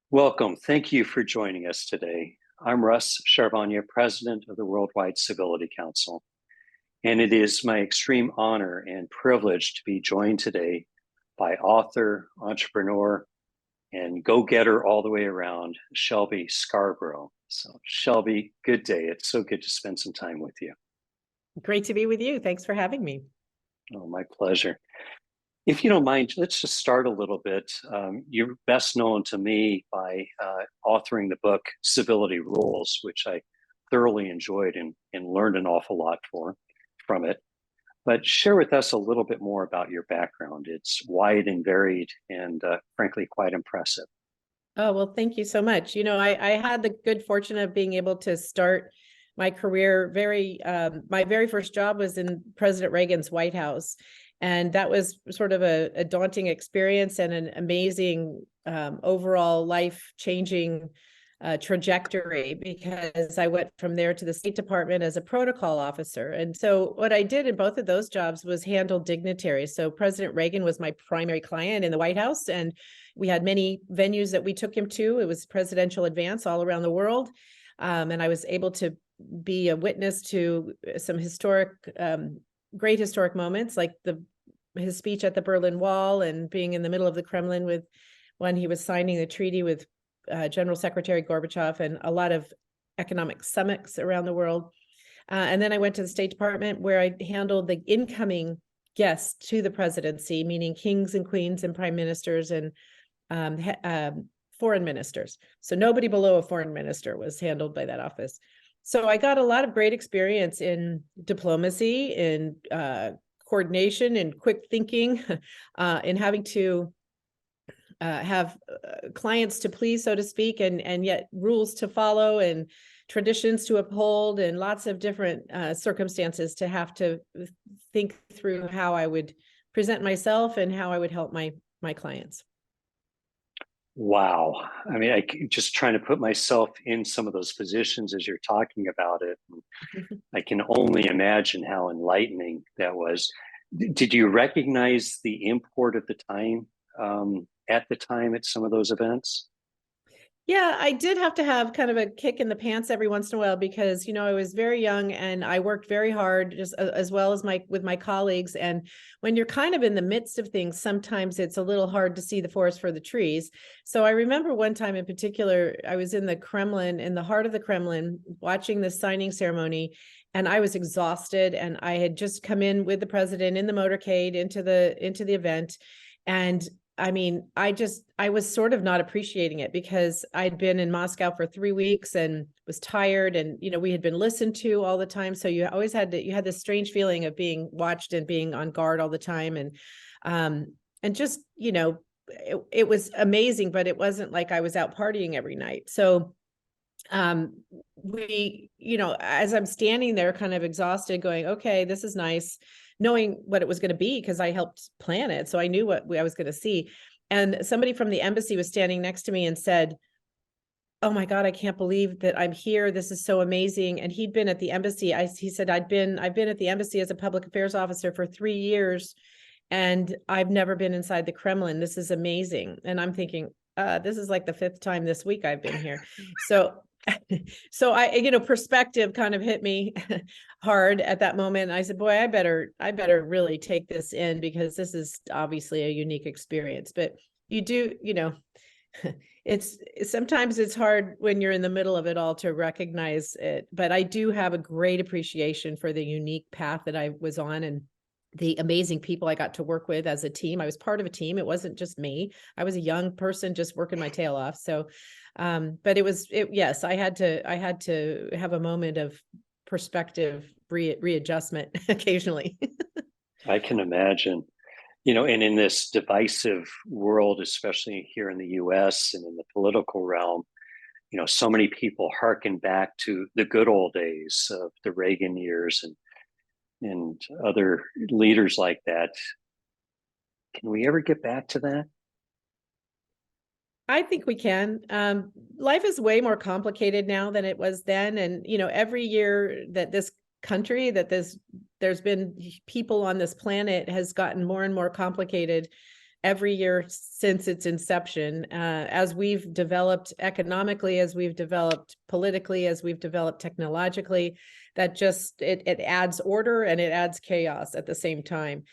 Welcome. Thank you for joining us today. I'm Russ Charvonia, President of the Worldwide Civility Council, and it is my extreme honor and privilege to be joined today by author, entrepreneur, and go-getter all the way around, Shelby Scarbrough. So, Shelby, good day. It's so good to spend some time with you. Great to be with you. Thanks for having me. Oh, my pleasure. If you don't mind, let's just start a little bit. You're best known to me by authoring the book Civility Rules, which I thoroughly enjoyed and learned an awful lot from it. But share with us a little bit more about your background. It's wide and varied and frankly, quite impressive. Oh, well, thank you so much. I had the good fortune of being able to start my career my very first job was in President Reagan's White House. And that was sort of a daunting experience and an amazing overall life-changing trajectory, because I went from there to the State Department as a protocol officer. And so what I did in both of those jobs was handle dignitaries. So President Reagan was my primary client in the White House, and we had many venues that we took him to. It was presidential advance all around the world. And I was able to be a witness to some great historic moments, like his speech at the Berlin Wall and being in the middle of the Kremlin when he was signing the treaty with General Secretary Gorbachev, and a lot of economic summits around the world. And then I went to the State Department, where I handled the incoming guests to the presidency, meaning kings and queens and prime ministers and foreign ministers. So nobody below a foreign minister was handled by that office. So I got a lot of great experience in diplomacy, in coordination, and quick thinking, in having to have clients to please, so to speak, and yet rules to follow and traditions to uphold, and lots of different circumstances to have to think through how I would present myself and how I would help my clients. Wow. I mean, I just trying to put myself in some of those positions as you're talking about it. I can only imagine how enlightening that was. Did you recognize the import of the time at the time at some of those events? Yeah, I did have to have kind of a kick in the pants every once in a while, because, I was very young and I worked very hard, just as well as with my colleagues. And when you're kind of in the midst of things, sometimes it's a little hard to see the forest for the trees. So I remember one time in particular, I was in the Kremlin, in the heart of the Kremlin, watching the signing ceremony, and I was exhausted. And I had just come in with the president in the motorcade into the event. And I mean, I was sort of not appreciating it, because I'd been in Moscow for 3 weeks and was tired, and, we had been listened to all the time. So you always you had this strange feeling of being watched and being on guard all the time. And just, it was amazing, but it wasn't like I was out partying every night. So as I'm standing there kind of exhausted, going, okay, this is nice, knowing what it was going to be, because I helped plan it. So I knew what I was going to see. And somebody from the embassy was standing next to me and said, "Oh my God, I can't believe that I'm here. This is so amazing." And he'd been at the embassy. He said, I've been at the embassy as a public affairs officer for 3 years, and I've never been inside the Kremlin. This is amazing. And I'm thinking, this is like the 5th time this week I've been here. So I, perspective kind of hit me hard at that moment. I said, boy, I better really take this in, because this is obviously a unique experience. But you do, sometimes it's hard when you're in the middle of it all to recognize it. But I do have a great appreciation for the unique path that I was on, and the amazing people I got to work with as a team. I was part of a team. It wasn't just me. I was a young person just working my tail off. So, but yes, I had to have a moment of perspective readjustment occasionally. I can imagine, and in this divisive world, especially here in the US and in the political realm, so many people harken back to the good old days of the Reagan years and other leaders like that. Can we ever get back to that? I think we can. Life is way more complicated now than it was then. And, every year that this country, there's been people on this planet, has gotten more and more complicated. every year since its inception, as we've developed economically, as we've developed politically, as we've developed technologically, that just, it adds order and it adds chaos at the same time.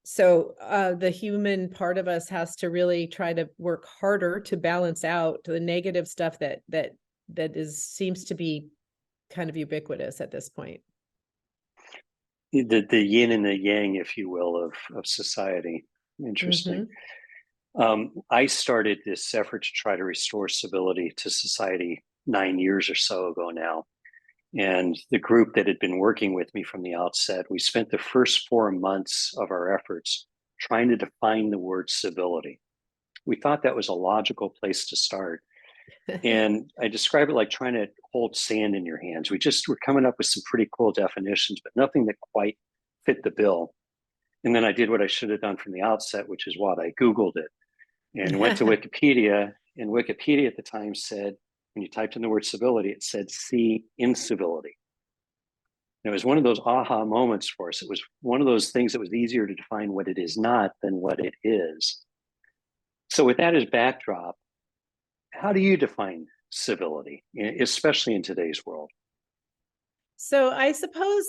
So the human part of us has to really try to work harder to balance out the negative stuff that seems to be kind of ubiquitous at this point. The yin and the yang, if you will, of society. Interesting. I started this effort to try to restore civility to society 9 years or so ago now. And the group that had been working with me from the outset, we spent the first 4 months of our efforts trying to define the word civility. We thought that was a logical place to start. And I describe it like trying to hold sand in your hands. We just were coming up with some pretty cool definitions, but nothing that quite fit the bill. And then I did what I should have done from the outset, which is what I Googled it and went to Wikipedia. And Wikipedia at the time said, when you typed in the word civility, it said see incivility. And it was one of those aha moments for us. It was one of those things that was easier to define what it is not than what it is. So with that as backdrop, how do you define civility, especially in today's world? So I suppose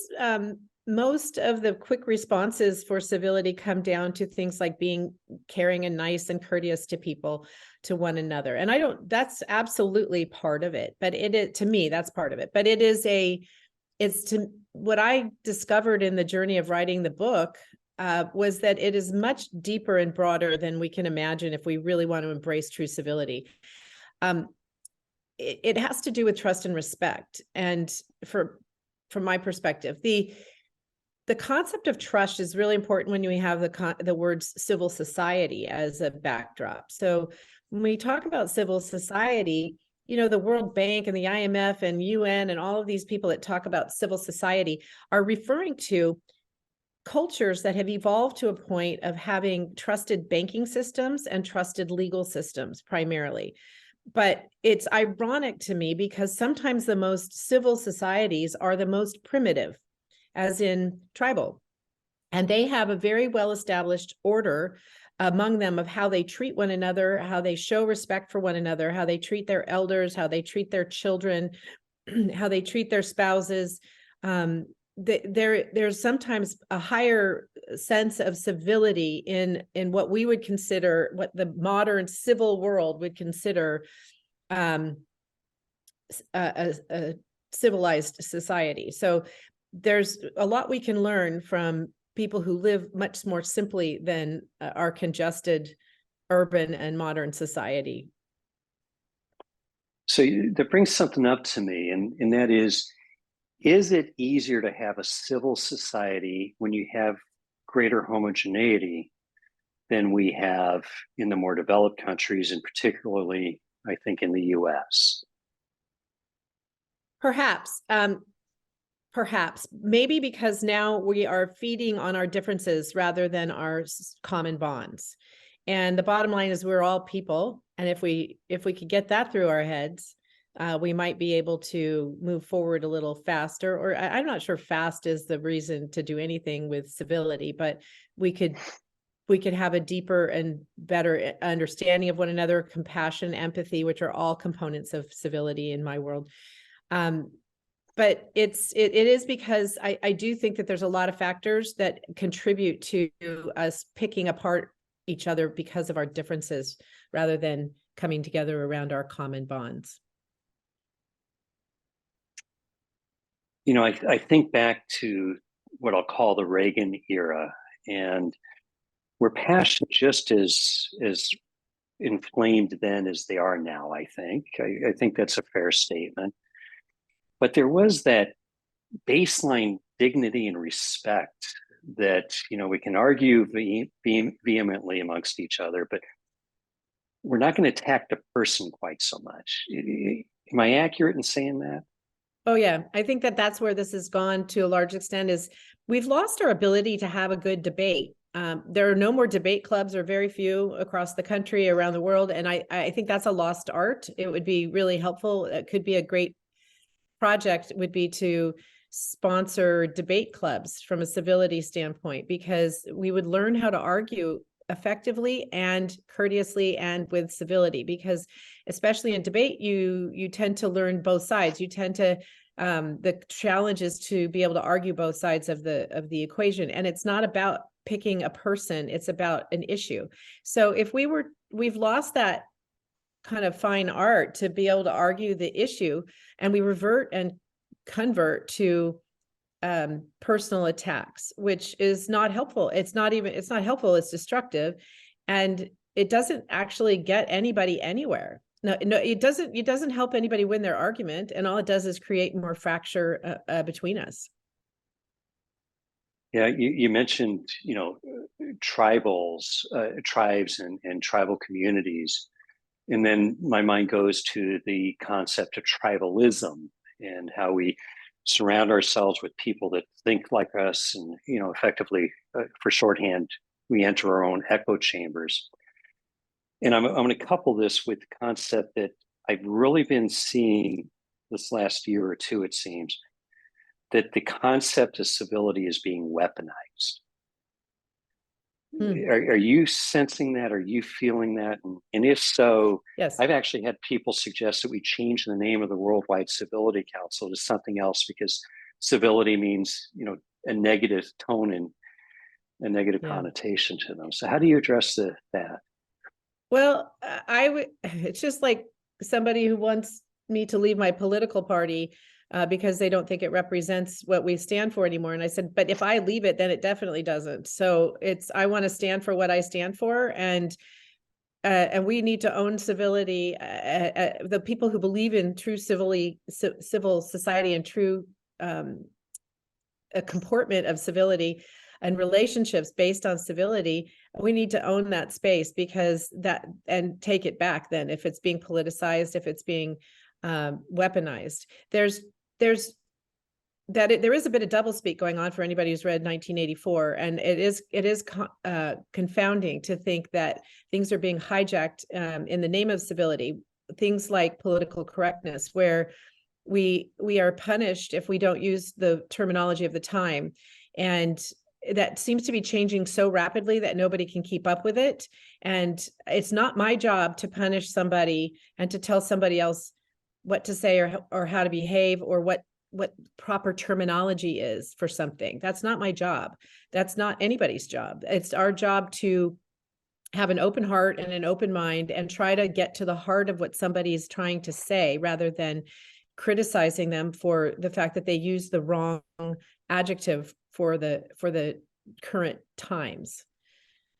most of the quick responses for civility come down to things like being caring and nice and courteous to people, to one another. And that's absolutely part of it, but to me, that's part of it. But what I discovered in the journey of writing the book was that it is much deeper and broader than we can imagine if we really want to embrace true civility. It has to do with trust and respect. And from my perspective, the concept of trust is really important when we have the words civil society as a backdrop. So when we talk about civil society, the World Bank and the IMF and UN and all of these people that talk about civil society are referring to cultures that have evolved to a point of having trusted banking systems and trusted legal systems primarily. But it's ironic to me because sometimes the most civil societies are the most primitive, as in tribal. And they have a very well-established order among them of how they treat one another, how they show respect for one another, how they treat their elders, how they treat their children, how they treat their spouses. There's sometimes a higher sense of civility in what we would consider, what the modern civil world would consider a civilized society. So there's a lot we can learn from people who live much more simply than our congested urban and modern society. So that brings something up to me, and that is it easier to have a civil society when you have greater homogeneity than we have in the more developed countries, and particularly, I think, in the US? Perhaps, maybe because now we are feeding on our differences rather than our common bonds. And the bottom line is we're all people. And if we could get that through our heads, we might be able to move forward a little faster. Or I'm not sure fast is the reason to do anything with civility, but we could have a deeper and better understanding of one another, compassion, empathy, which are all components of civility in my world. But it is because I do think that there's a lot of factors that contribute to us picking apart each other because of our differences rather than coming together around our common bonds. I think back to what I'll call the Reagan era, and were passions just as inflamed then as they are now, I think. I think that's a fair statement. But there was that baseline dignity and respect that, we can argue vehemently amongst each other, but we're not going to attack the person quite so much. Am I accurate in saying that? Oh, yeah. I think that's where this has gone to a large extent, is we've lost our ability to have a good debate. There are no more debate clubs, or very few across the country, around the world. And I think that's a lost art. It would be really helpful. It could be a great project, would be to sponsor debate clubs from a civility standpoint, because we would learn how to argue effectively and courteously and with civility, because especially in debate, you tend to learn both sides. You tend to the challenge is to be able to argue both sides of the equation, and it's not about picking a person, it's about an issue. So if we've lost that kind of fine art to be able to argue the issue, and we revert and convert to personal attacks, which is not helpful. It's not helpful, it's destructive, and it doesn't actually get anybody anywhere. No, it doesn't help anybody win their argument, and all it does is create more fracture between us. Yeah, you mentioned, tribes and tribal communities. And then my mind goes to the concept of tribalism and how we surround ourselves with people that think like us. And, effectively, for shorthand, we enter our own echo chambers. And I'm going to couple this with the concept that I've really been seeing this last year or two, it seems, that the concept of civility is being weaponized. Are you sensing that? Are you feeling that? And if so, yes, I've actually had people suggest that we change the name of the Worldwide Civility Council to something else, because civility means, a negative tone and a negative connotation to them. So how do you address that? Well, it's just like somebody who wants me to leave my political party because they don't think it represents what we stand for anymore. And I said, but if I leave it, then it definitely doesn't. So I want to stand for what I stand for. And we need to own civility. The people who believe in true civil society and true a comportment of civility and relationships based on civility, we need to own that space, because and take it back then if it's being politicized, if it's being weaponized. There is a bit of doublespeak going on for anybody who's read 1984, and it is confounding to think that things are being hijacked in the name of civility. Things like political correctness, where we are punished if we don't use the terminology of the time, and that seems to be changing so rapidly that nobody can keep up with it. And it's not my job to punish somebody and to tell somebody else what to say or how to behave, or what proper terminology is for something. That's not my job. That's not anybody's job. It's our job to have an open heart and an open mind and try to get to the heart of what somebody is trying to say, rather than criticizing them for the fact that they use the wrong adjective for the current times.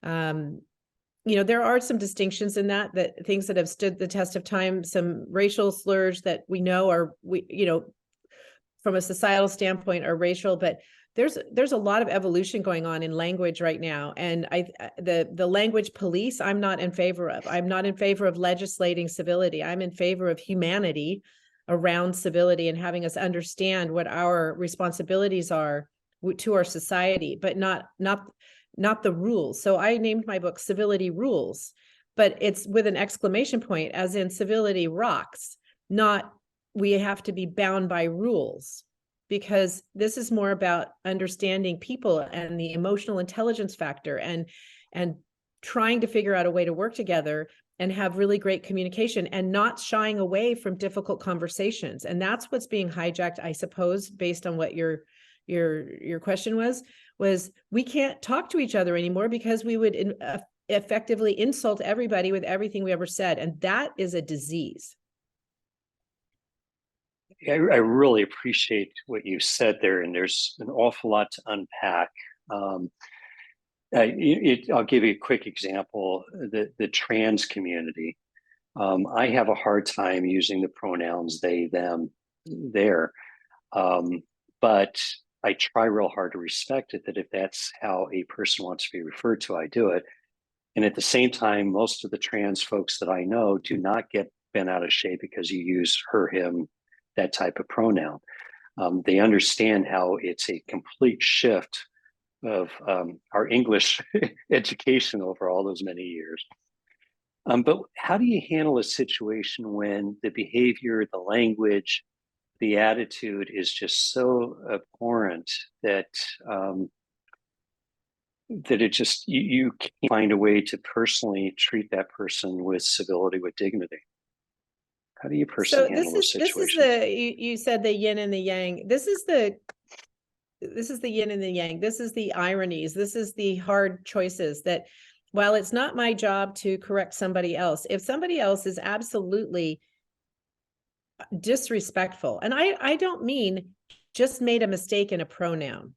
There are some distinctions in that things that have stood the test of time, some racial slurs that we know from a societal standpoint are racial, but there's a lot of evolution going on in language right now. And the language police, I'm not in favor of. I'm not in favor of legislating civility. I'm in favor of humanity around civility and having us understand what our responsibilities are to our society, but not the rules. So I named my book Civility Rules, but it's with an exclamation point, as in civility rocks, not we have to be bound by rules, because this is more about understanding people and the emotional intelligence factor, and trying to figure out a way to work together and have really great communication, and not shying away from difficult conversations. And that's what's being hijacked, I suppose, based on what your question was we can't talk to each other anymore, because we would effectively insult everybody with everything we ever said. And that is a disease. I really appreciate what you said there, and there's an awful lot to unpack. I'll give you a quick example. The trans community. I have a hard time using the pronouns they, them, there, but I try real hard to respect it, that if that's how a person wants to be referred to, I do it. And at the same time, most of the trans folks that I know do not get bent out of shape because you use her, him, that type of pronoun. They understand how it's a complete shift of our English education over all those many years. But how do you handle a situation when the behavior, the language, the attitude is just so abhorrent that that it just, you can't find a way to personally treat that person with civility, with dignity. How do you personally So handle those this is situations? you said the yin and the yang. This is the yin and the yang. This is the ironies. This is the hard choices that while it's not my job to correct somebody else, if somebody else is absolutely disrespectful, and I don't mean just made a mistake in a pronoun,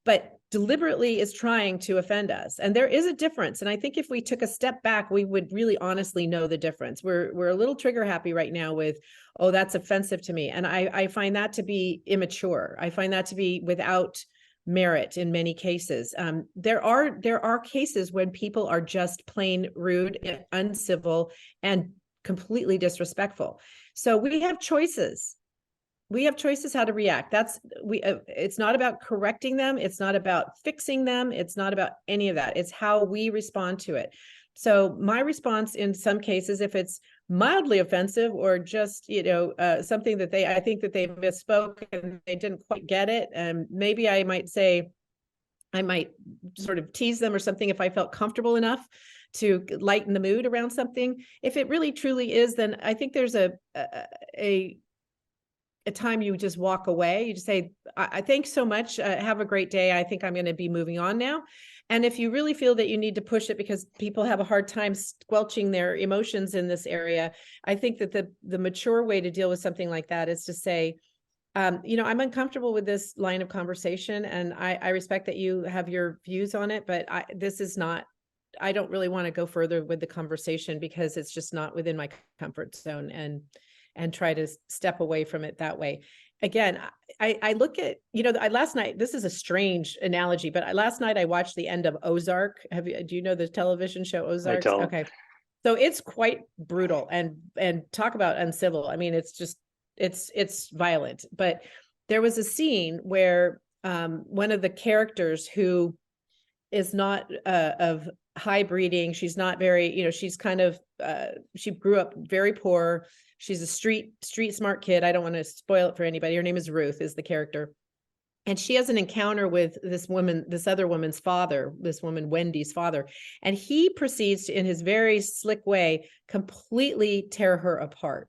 but deliberately is trying to offend us. And there is a difference. And I think if we took a step back, we would really honestly know the difference. We're a little trigger happy right now with, oh, that's offensive to me. And I find that to be immature. I find that to be without merit in many cases. There are cases when people are just plain rude, uncivil, and completely disrespectful. So we have choices. We have choices how to react. It's not about correcting them. It's not about fixing them. It's not about any of that. It's how we respond to it. So my response in some cases, if it's mildly offensive or just, something that I think that they misspoke and they didn't quite get it. And maybe I might sort of tease them or something if I felt comfortable enough to lighten the mood around something. If it really truly is, then I think there's a time you just walk away. You just say, I thanks so much. Have a great day. I think I'm going to be moving on now. And if you really feel that you need to push it because people have a hard time squelching their emotions in this area, I think that the mature way to deal with something like that is to say, I'm uncomfortable with this line of conversation, and I respect that you have your views on it, but I don't really want to go further with the conversation because it's just not within my comfort zone, and try to step away from it that way. Again, I look at, last night, this is a strange analogy, but last night I watched the end of Ozark. Do you know the television show Ozark? I don't. Okay. So it's quite brutal and talk about uncivil. I mean, it's just, it's violent, but there was a scene where one of the characters who is not of high breeding, she's not very, she's kind of, she grew up very poor. She's a street smart kid. I don't want to spoil it for anybody. Her name is Ruth, is the character. And she has an encounter with this other woman's father, this woman, Wendy's father. And he proceeds to, in his very slick way, completely tear her apart.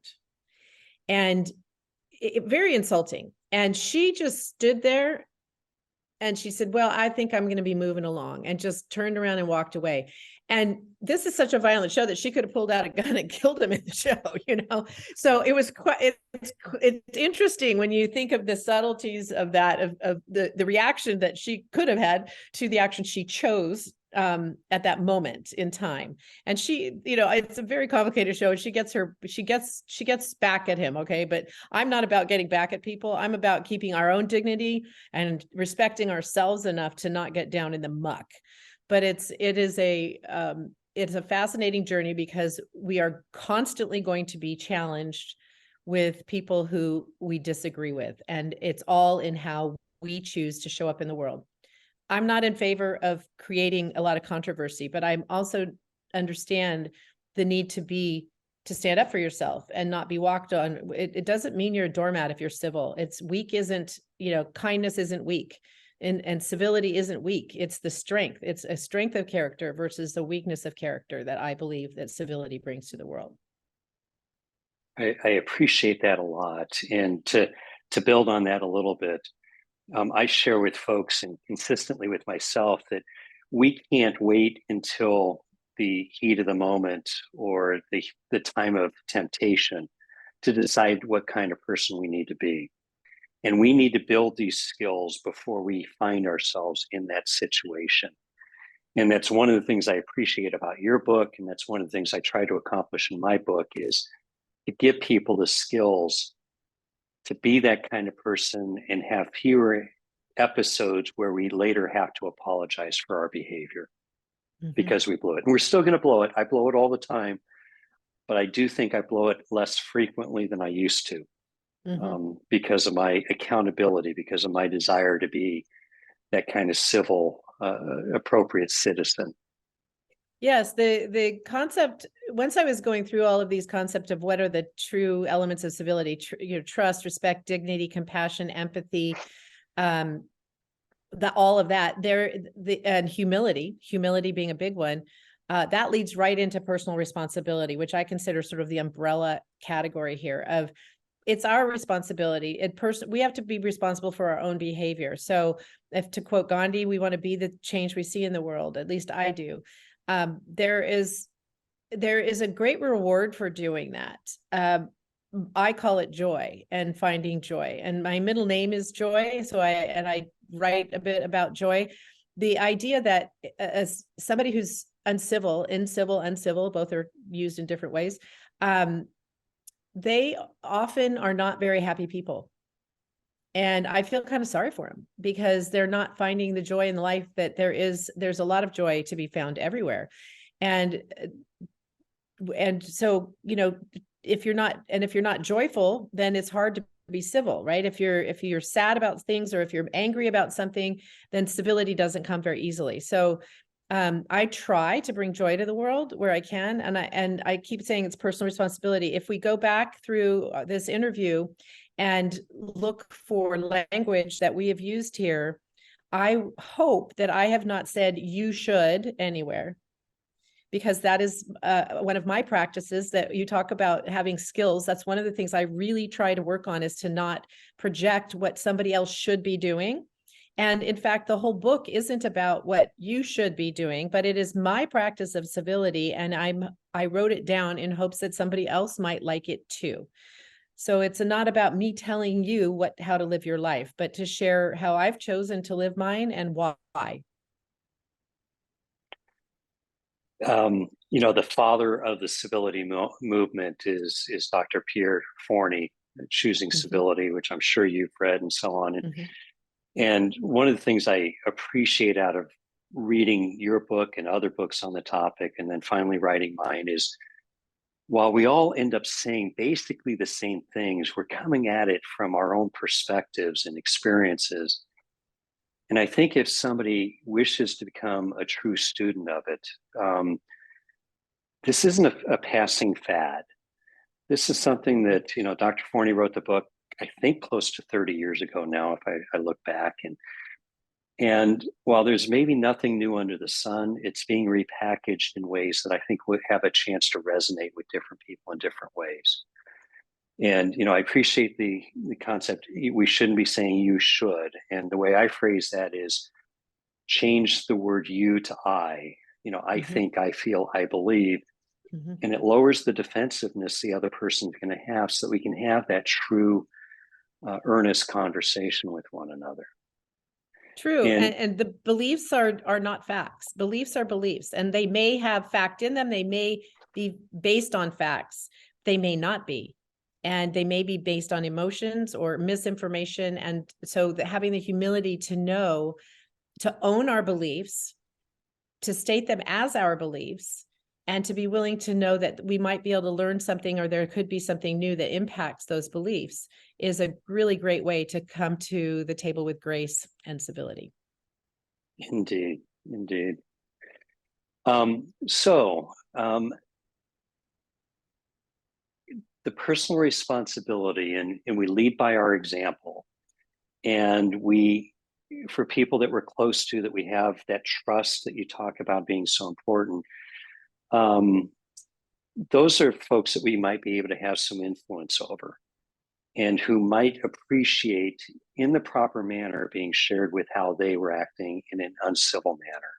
And very insulting. And she just stood there and she said, well, I think I'm going to be moving along, and just turned around and walked away. And this is such a violent show that she could have pulled out a gun and killed him in the show, So it was quite, it's interesting when you think of the subtleties of that, of the reaction that she could have had to the action she chose at that moment in time. And she, it's a very complicated show, and she gets back at him. Okay. But I'm not about getting back at people. I'm about keeping our own dignity and respecting ourselves enough to not get down in the muck. But it's a fascinating journey, because we are constantly going to be challenged with people who we disagree with. And it's all in how we choose to show up in the world. I'm not in favor of creating a lot of controversy, but I also understand the need to stand up for yourself and not be walked on. It doesn't mean you're a doormat if you're civil. Kindness isn't weak, and civility isn't weak. It's the strength. It's a strength of character versus the weakness of character that I believe that civility brings to the world. I appreciate that a lot. And to build on that a little bit, I share with folks, and consistently with myself, that we can't wait until the heat of the moment or the time of temptation to decide what kind of person we need to be. And we need to build these skills before we find ourselves in that situation. And that's one of the things I appreciate about your book. And that's one of the things I try to accomplish in my book, is to give people the skills to be that kind of person and have fewer episodes where we later have to apologize for our behavior because we blew it. And we're still going to blow it. I blow it all the time, but I do think I blow it less frequently than I used to, because of my accountability, because of my desire to be that kind of civil, appropriate citizen. Yes, the concept, once I was going through all of these concepts of what are the true elements of civility, trust, respect, dignity, compassion, empathy, all of that there, and humility being a big one, that leads right into personal responsibility, which I consider sort of the umbrella category here of, it's our responsibility. We have to be responsible for our own behavior. So if, to quote Gandhi, we want to be the change we see in the world, at least I do. There is a great reward for doing that. I call it joy and finding joy. And my middle name is Joy. So I write a bit about joy. The idea that as somebody who's uncivil, uncivil, both are used in different ways. They often are not very happy people. And I feel kind of sorry for them because they're not finding the joy in life that there's a lot of joy to be found everywhere. And so, if you're not joyful, then it's hard to be civil, right? If you're sad about things, or if you're angry about something, then civility doesn't come very easily. So I try to bring joy to the world where I can. And I keep saying it's personal responsibility. If we go back through this interview and look for language that we have used here, I hope that I have not said "you should" anywhere, because that is one of my practices that you talk about having skills. That's one of the things I really try to work on, is to not project what somebody else should be doing. And in fact, the whole book isn't about what you should be doing, but it is my practice of civility. And I wrote it down in hopes that somebody else might like it too. So it's not about me telling you how to live your life, but to share how I've chosen to live mine and why. The father of the civility movement is Dr. Pierre Forney, Choosing Civility, which I'm sure you've read and so on. And one of the things I appreciate out of reading your book and other books on the topic, and then finally writing mine, is while we all end up saying basically the same things, we're coming at it from our own perspectives and experiences. And I think if somebody wishes to become a true student of it, this isn't a passing fad. This is something that, Dr. Forney wrote the book, I think close to 30 years ago now, if I look back. And while there's maybe nothing new under the sun, it's being repackaged in ways that I think would have a chance to resonate with different people in different ways. And, I appreciate the concept. We shouldn't be saying "you should." And the way I phrase that is change the word "you" to "I." I think, I feel, I believe. And it lowers the defensiveness the other person's going to have, so that we can have that true, earnest conversation with one another. True. And the beliefs are not facts. Beliefs are beliefs, and they may have fact in them. They may be based on facts. They may not be. And they may be based on emotions or misinformation. And so having the humility to own our beliefs, to state them as our beliefs, and to be willing to know that we might be able to learn something, or there could be something new that impacts those beliefs, is a really great way to come to the table with grace and civility. Indeed. The personal responsibility, and we lead by our example. And for people that we're close to, that we have that trust that you talk about being so important, those are folks that we might be able to have some influence over, and who might appreciate, in the proper manner, being shared with how they were acting in an uncivil manner.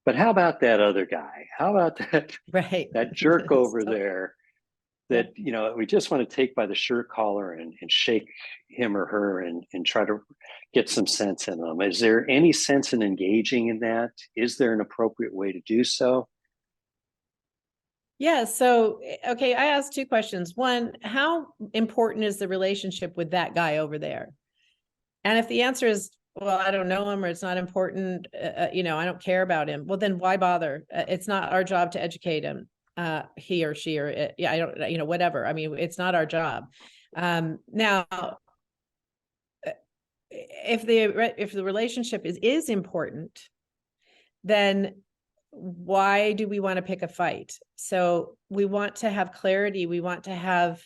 But how about that other guy? How about that jerk over there that, we just want to take by the shirt collar and shake him or her and try to get some sense in them? Is there any sense in engaging in that? Is there an appropriate way to do so? Yeah. So, okay, I asked two questions. One, how important is the relationship with that guy over there? And if the answer is, well, I don't know him, or it's not important, I don't care about him, well, then why bother? It's not our job to educate him, he or she, or I don't, whatever. I mean, it's not our job. Now, if the relationship is important, then why do we want to pick a fight? So we want to have clarity. We want to have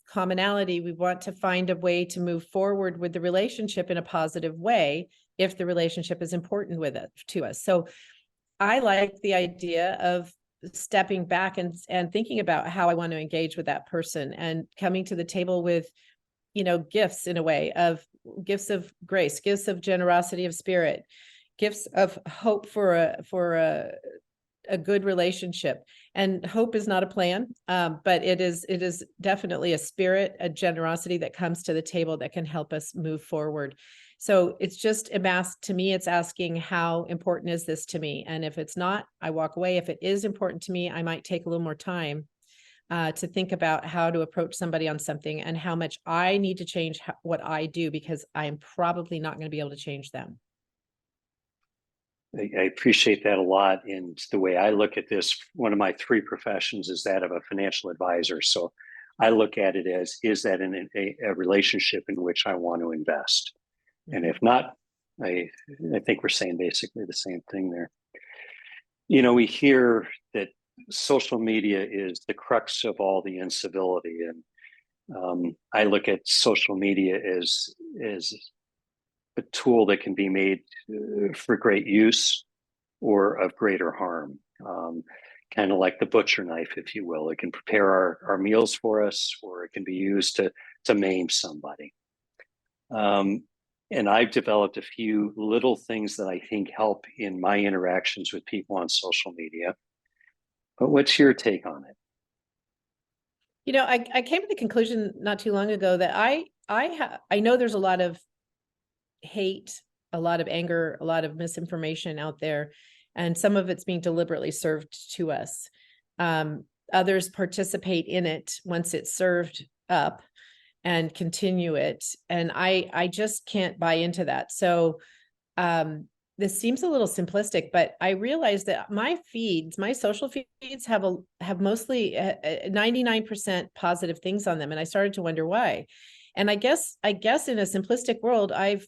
commonality. We want to find a way to move forward with the relationship in a positive way, if the relationship is important with it to us. So I like the idea of stepping back and thinking about how I want to engage with that person and coming to the table with, gifts, in a way, of gifts of grace, gifts of generosity of spirit, gifts of hope for a good relationship. And hope is not a plan, but it is definitely a spirit, a generosity that comes to the table that can help us move forward. So it's just to me, it's asking, how important is this to me? And if it's not, I walk away. If it is important to me, I might take a little more time to think about how to approach somebody on something and how much I need to change what I do, because I'm probably not going to be able to change them. I appreciate that a lot. And the way I look at this, one of my three professions is that of a financial advisor. So I look at it as, is that in a relationship in which I want to invest? And if not, I think we're saying basically the same thing there. We hear that social media is the crux of all the incivility. And I look at social media as a tool that can be made for great use or of greater harm. Kind of like the butcher knife, if you will. It can prepare our meals for us, or it can be used to maim somebody. And I've developed a few little things that I think help in my interactions with people on social media. But what's your take on it? I came to the conclusion not too long ago that I know there's a lot of hate, a lot of anger, a lot of misinformation out there, and some of it's being deliberately served to us. Others participate in it once it's served up and continue it. And I just can't buy into that. So this seems a little simplistic, but I realized that my social feeds have mostly 99% positive things on them. And I started to wonder why. And I guess in a simplistic world, I've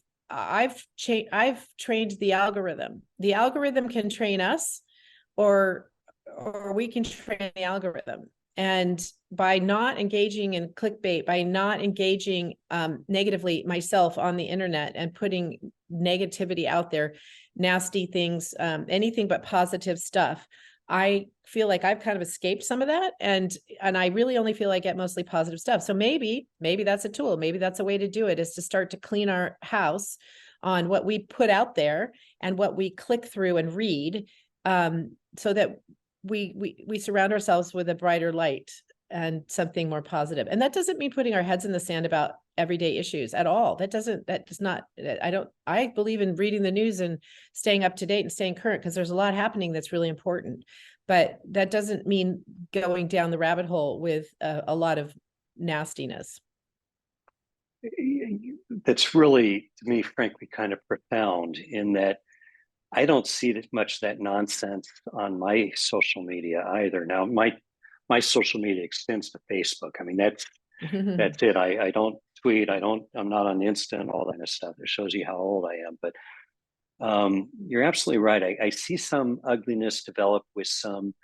trained the algorithm. The algorithm can train us, or we can train the algorithm. And by not engaging in clickbait, by not engaging negatively myself on the internet and putting negativity out there, nasty things, anything but positive stuff, I feel like I've kind of escaped some of that. And I really only feel I get mostly positive stuff. So maybe that's a tool. Maybe that's a way to do it, is to start to clean our house on what we put out there and what we click through and read, so that we surround ourselves with a brighter light and something more positive. And that doesn't mean putting our heads in the sand about everyday issues at all. I believe in reading the news and staying up to date and staying current, because there's a lot happening that's really important. But that doesn't mean going down the rabbit hole with a lot of nastiness. That's really, to me, frankly, kind of profound, in that I don't see much that nonsense on my social media either. Now, my social media extends to Facebook. I mean, that's it. I don't tweet. I'm not on Insta and all that kind of stuff. It shows you how old I am. But you're absolutely right. I see some ugliness develop with some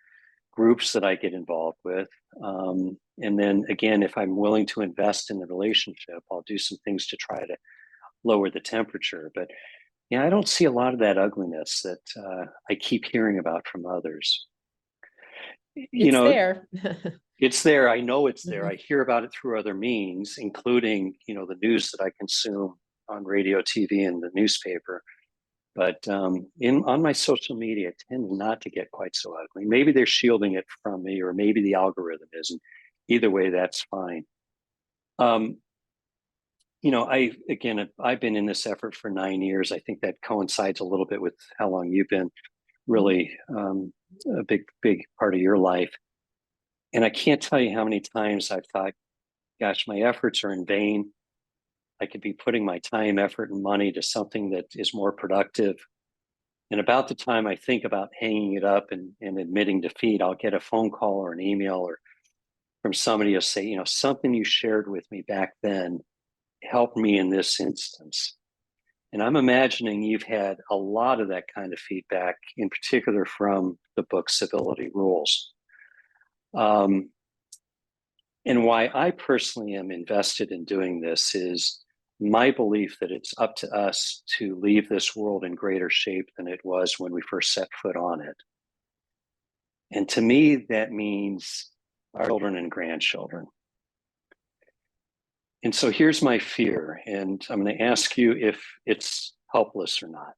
groups that I get involved with. And then again, if I'm willing to invest in the relationship, I'll do some things to try to lower the temperature. But yeah, I don't see a lot of that ugliness that I keep hearing about from others. There. It's there. I know it's there. I hear about it through other means, including, the news that I consume on radio, TV, and the newspaper. But on my social media, it tends not to get quite so ugly. Maybe they're shielding it from me, or maybe the algorithm isn't. Either way, that's fine. I've been in this effort for 9 years. I think that coincides a little bit with how long you've been really a big part of your life. And I can't tell you how many times I've thought, gosh, my efforts are in vain. I could be putting my time, effort, and money to something that is more productive. And about the time I think about hanging it up and admitting defeat, I'll get a phone call or an email or from somebody who'll say, something you shared with me back then helped me in this instance. And I'm imagining you've had a lot of that kind of feedback, in particular from the book Civility Rules. And why I personally am invested in doing this is my belief that it's up to us to leave this world in greater shape than it was when we first set foot on it. And to me, that means our children and grandchildren. And so here's my fear, and I'm going to ask you if it's helpless or not.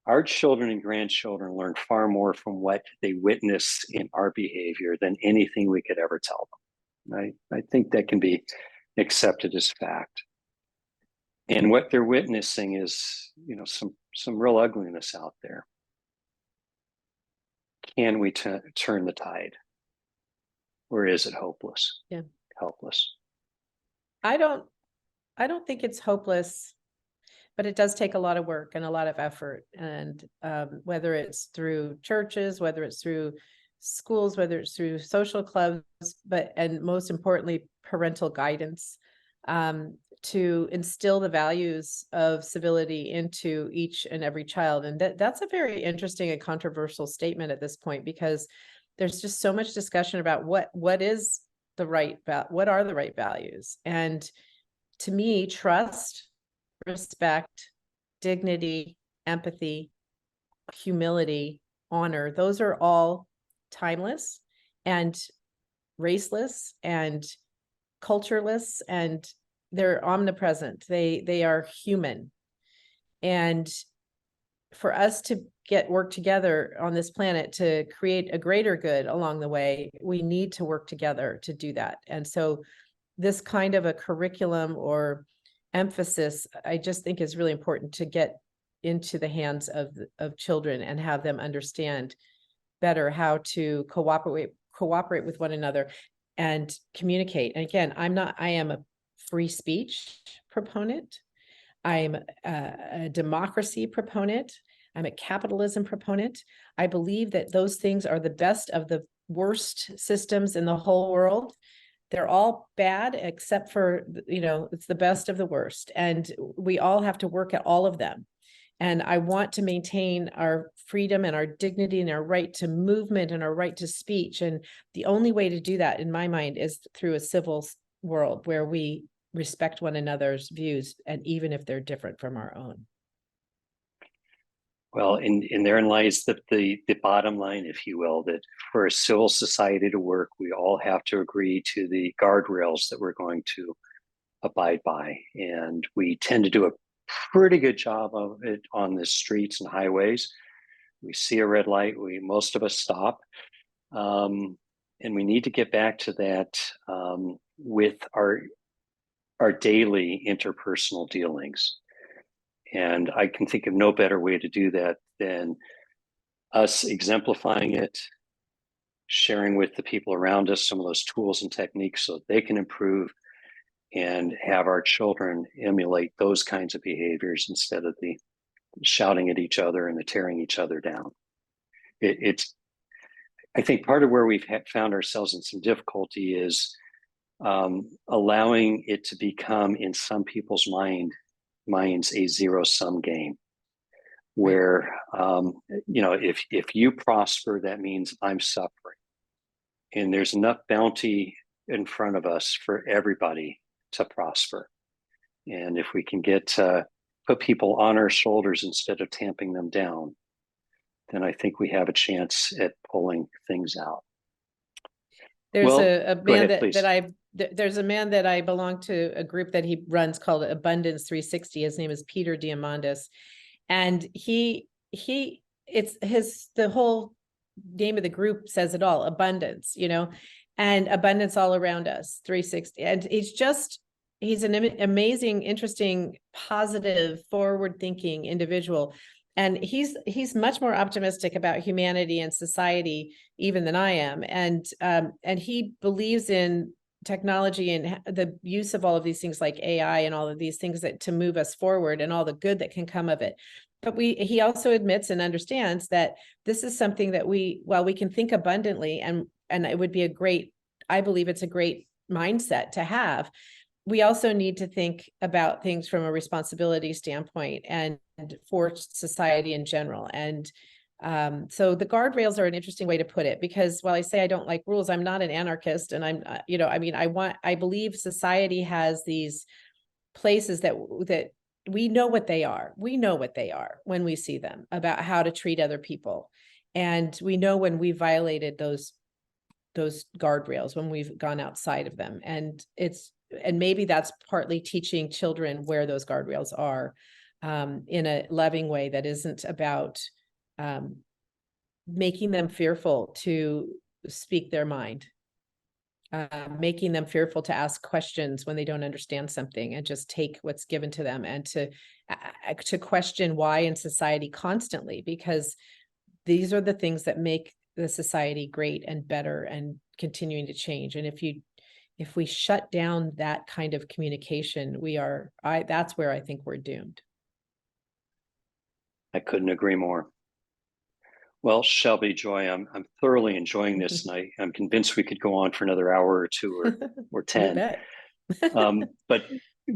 Our children and grandchildren learn far more from what they witness in our behavior than anything we could ever tell them. I think that can be accepted as fact. And what they're witnessing is, some real ugliness out there. Can we turn the tide? Or is it hopeless? Yeah. Helpless. I don't think it's hopeless, but it does take a lot of work and a lot of effort. And whether it's through churches, whether it's through schools, whether it's through social clubs, and most importantly, parental guidance, to instill the values of civility into each and every child. And that's a very interesting and controversial statement at this point, because there's just so much discussion about what are the right values. And to me, trust, respect, dignity, empathy, humility, honor, those are all timeless and raceless and cultureless, and they're omnipresent. They are human. And for us to work together on this planet to create a greater good along the way, we need to work together to do that. And so this kind of a curriculum or emphasis, I just think is really important to get into the hands of children and have them understand better how to cooperate with one another and communicate. And again, I am a free speech proponent. I'm a democracy proponent. I'm a capitalism proponent. I believe that those things are the best of the worst systems in the whole world. They're all bad, except for, it's the best of the worst. And we all have to work at all of them. And I want to maintain our freedom and our dignity and our right to movement and our right to speech. And the only way to do that, in my mind, is through a civil world where we respect one another's views, and even if they're different from our own. Well, in therein lies the bottom line, if you will, that for a civil society to work, we all have to agree to the guardrails that we're going to abide by. And we tend to do a pretty good job of it on the streets and highways. We see a red light, most of us stop. And we need to get back to that with our daily interpersonal dealings. And I can think of no better way to do that than us exemplifying it, sharing with the people around us some of those tools and techniques so that they can improve, and have our children emulate those kinds of behaviors instead of the shouting at each other and the tearing each other down. I think part of where we've found ourselves in some difficulty is allowing it to become, in some people's minds, a zero-sum game, where if you prosper, that means I'm suffering, and there's enough bounty in front of us for everybody to prosper. And if we can put people on our shoulders instead of tamping them down, then I think we have a chance at pulling things out. There's a man there's a man that I belong to, a group that he runs called Abundance 360. His name is Peter Diamandis. And the whole name of the group says it all, abundance, and abundance all around us, 360. And he's an amazing, interesting, positive, forward-thinking individual. And he's much more optimistic about humanity and society even than I am. And he believes in technology and the use of all of these things like AI and all of these things to move us forward and all the good that can come of it. But he also admits and understands that this is something that while we can think abundantly, and it would be I believe it's a great mindset to have, we also need to think about things from a responsibility standpoint and for society in general. And so the guardrails are an interesting way to put it, because while I say I don't like rules, I'm not an anarchist. And I believe society has these places that we know what they are. We know what they are when we see them, about how to treat other people. And we know when we violated those guardrails, when we've gone outside of them. And maybe that's partly teaching children where those guardrails are, in a loving way that isn't about making them fearful to speak their mind, making them fearful to ask questions when they don't understand something, and just take what's given to them, and to question why in society constantly, because these are the things that make the society great and better and continuing to change. And if we shut down that kind of communication, that's where I think we're doomed. I couldn't agree more. Well, Shelby, Joy, I'm thoroughly enjoying this, and I'm convinced we could go on for another hour or two or 10. You bet. But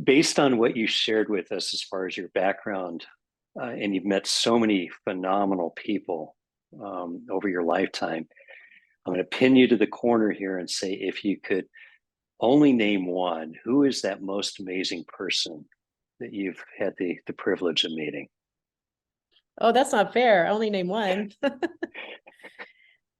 based on what you shared with us as far as your background, and you've met so many phenomenal people over your lifetime, I'm going to pin you to the corner here and say, if you could only name one, who is that most amazing person that you've had the privilege of meeting? Oh, that's not fair. I only name one.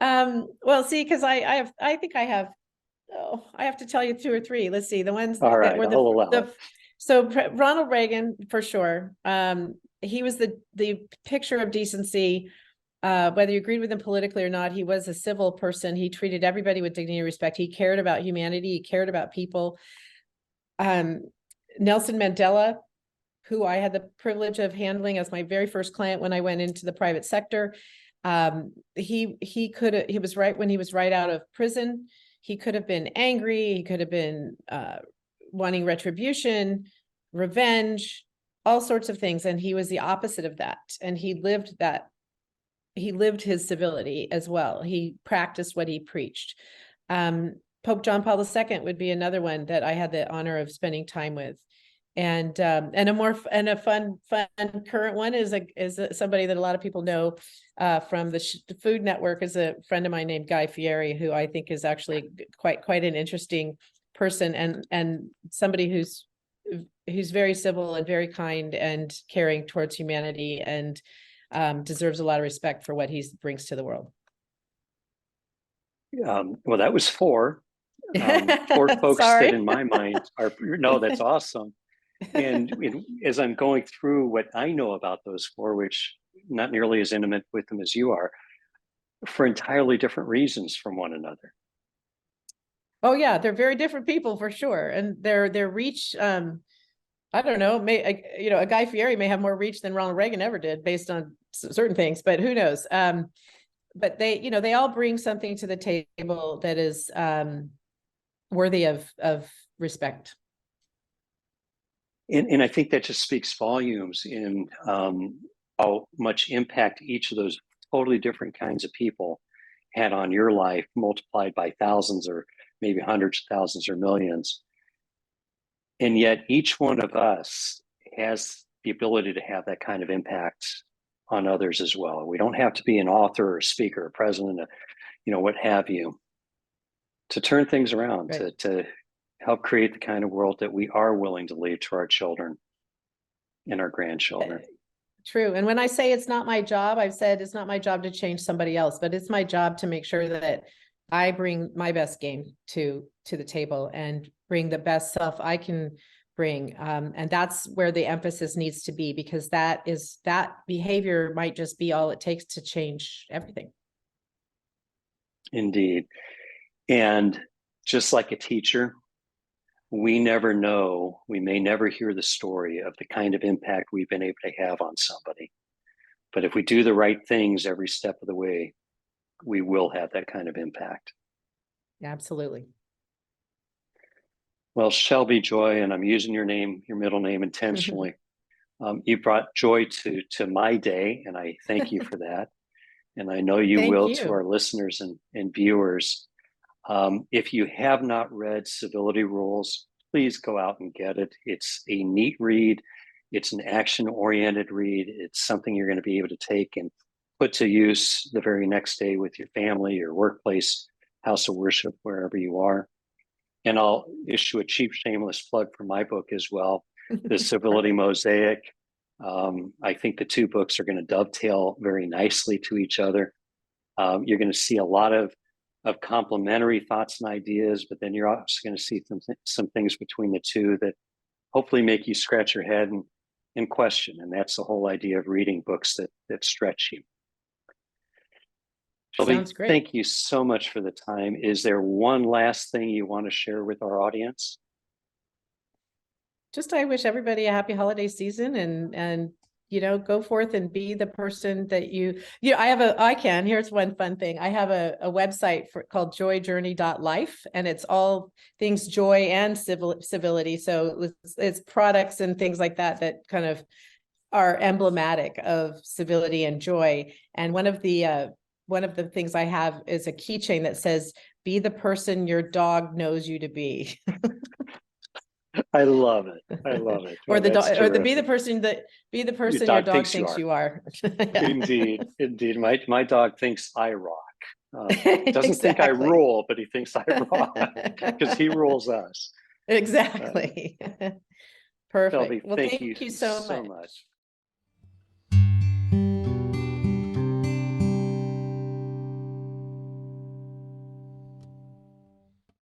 Well, see, because I think I have to tell you two or three. Let's see, the ones All right, that were I'll allow it. So Ronald Reagan, for sure. He was the picture of decency. Whether you agreed with him politically or not, he was a civil person. He treated everybody with dignity and respect. He cared about humanity. He cared about people. Nelson Mandela, who I had the privilege of handling as my very first client when I went into the private sector. He was right when he was right out of prison. He could have been angry. He could have been wanting retribution, revenge, all sorts of things. And he was the opposite of that. And he lived that. He lived his civility as well. He practiced what he preached. Pope John Paul II would be another one that I had the honor of spending time with. And a fun current one is somebody that a lot of people know from the Food Network, is a friend of mine named Guy Fieri, who I think is actually quite an interesting person, and somebody who's very civil and very kind and caring towards humanity, and deserves a lot of respect for what he brings to the world. Well, that was four. Four folks that in my mind are, no, that's awesome. And as I'm going through what I know about those four, which not nearly as intimate with them as you are, for entirely different reasons from one another. Oh yeah, they're very different people for sure, and their reach. I don't know. A Guy Fieri may have more reach than Ronald Reagan ever did, based on certain things, but who knows? But they all bring something to the table that is worthy of respect. And I think that just speaks volumes in how much impact each of those totally different kinds of people had on your life, multiplied by thousands or maybe hundreds of thousands or millions. And yet each one of us has the ability to have that kind of impact on others as well. We don't have to be an author or speaker or president, what have you, to turn things around, right, to help create the kind of world that we are willing to leave to our children and our grandchildren. True. And when I say it's not my job, I've said it's not my job to change somebody else, but it's my job to make sure that I bring my best game to the table and bring the best self I can bring. And that's where the emphasis needs to be, because that behavior might just be all it takes to change everything. Indeed. And just like a teacher, we never know, we may never hear the story of the kind of impact we've been able to have on somebody. But if we do the right things every step of the way, we will have that kind of impact. Absolutely. Well, Shelby, Joy, and I'm using your middle name intentionally. You brought joy to my day, and I thank you for that. And I know you will to our listeners and viewers. If you have not read Civility Rules, please go out and get it. It's a neat read. It's an action-oriented read. It's something you're going to be able to take and put to use the very next day with your family, your workplace, house of worship, wherever you are. And I'll issue a cheap, shameless plug for my book as well. The Civility Mosaic. I think the two books are going to dovetail very nicely to each other. You're going to see a lot of complementary thoughts and ideas, but then you're also going to see some things between the two that hopefully make you scratch your head and question. And that's the whole idea of reading books that stretch you. Shelby, Sounds great. thank you so much for the time. Is there one last thing you want to share with our audience? Just I wish everybody a happy holiday season and go forth and be the person that here's one fun thing. I have a website called joyjourney.life, and it's all things joy and civility. So it's products and things like that kind of are emblematic of civility and joy. And one of the things I have is a keychain that says, "Be the person your dog knows you to be." I love it. I love it. Or Oh, the dog, or terrific. be the person your dog thinks you are. Yeah. Indeed. My dog thinks I rock. Doesn't think I Exactly. rule, but he thinks I rock because he rules us. Exactly. Perfect. Shelby, Well, thank you so much.